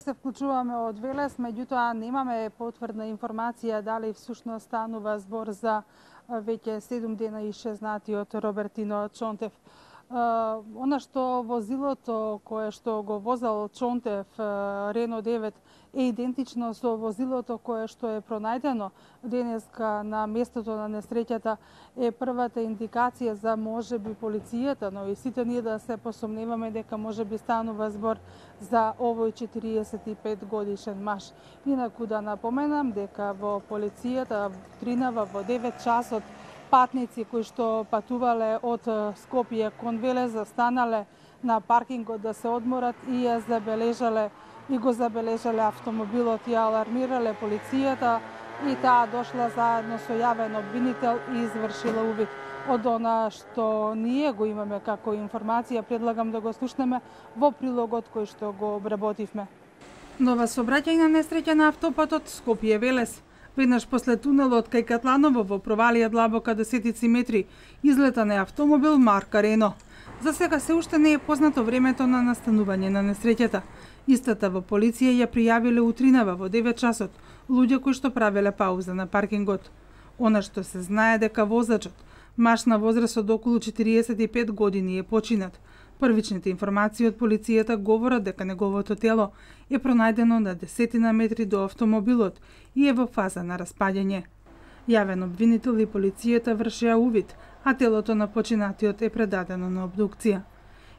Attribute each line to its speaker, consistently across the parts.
Speaker 1: Се вклучуваме од Велес, меѓутоа немаме потврдна информација дали всушност станува збор за веќе 7 дена и 6 знатиот Робертино Чонтев. Она што возилото кое што го возел Чонтев, Рено 9, е идентично со возилото кое што е пронајдено денеска на местото на несреќата, е првата индикација за можеби полицијата, но и сите ние да се посомневаме дека можеби станува збор за овој 45 годишен маж. Инаку да напоменам дека во полицијата Тринава во 9 часот патници кои што патувале од Скопје кон Велес застанале на паркингот да се одморат и го забележале автомобилот, ја алармирале полицијата и таа дошла заедно со јавен обвинител и извршила увид. Од она што ние го имаме како информација, предлагам да го слушнеме во прилогот кој што го обработивме. Нова сообраќајна несреќа на автопатот Скопје-Велес. Веднаш после тунелот кај Катланово во провалија длабока десетици метри излета на автомобил марка Рено. За сега се уште не е познато времето на настанување на несреќата. Истата во полиција ја пријавиле утринава во 9 часот луѓе кои што правеле пауза на паркингот. Она што се знае дека возачот, маж на возраст од околу 45 години, е починат. Првичните информации од полицијата говорат дека неговото тело е пронајдено на десетина метри до автомобилот и е во фаза на распаѓање. Јавен обвинител и полицијата вршеа увид, а телото на починатиот е предадено на обдукција.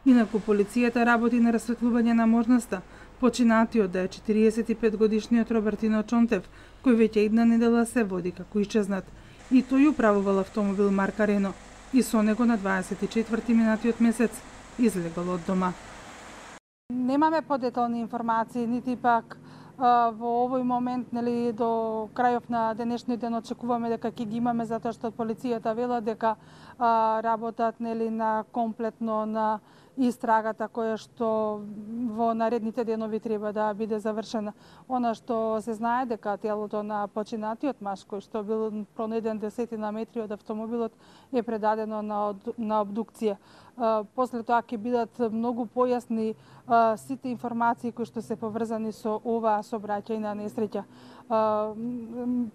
Speaker 1: Инаку полицијата работи на расветлување на можноста починатиот да е 45 годишниот Робертино Чонтев, кој веќе една недела се води како исчезнат. И тој управувал автомобил марка Рено и со него на 24 минатиот месец излегол од дома. Немаме подетални информации, нити пак во овој момент, нели, до крајов на денешниот ден очекуваме дека ќе ги имаме, затоа што полицијата вела дека работат, нели, на комплетно на истрагата која што во наредните денови треба да биде завршена. Она што се знае дека телото на починатиот маж кој што бил пронајден десетина метри од автомобилот е предадено на обдукција. После тоа ќе бидат многу појасни сите информации кои што се поврзани со оваа сообраќајна несреќа.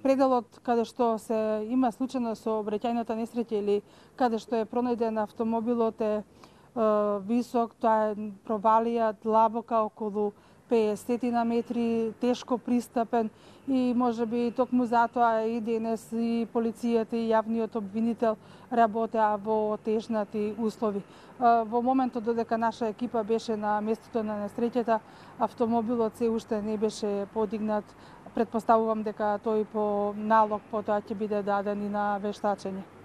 Speaker 1: Пределот каде што се има случајна сообраќајната несреќа или каде што е пронајден автомобилот е висок, тоа е провалија длабока околу 50 метри, тешко пристапен и можеби токму затоа и денес и полицијата и јавниот обвинител работеа во тешнати услови. Во моментот додека наша екипа беше на местото на несреќата, автомобилот се уште не беше подигнат. Претпоставувам дека тој по налог потоа ќе биде даден и на вештачење.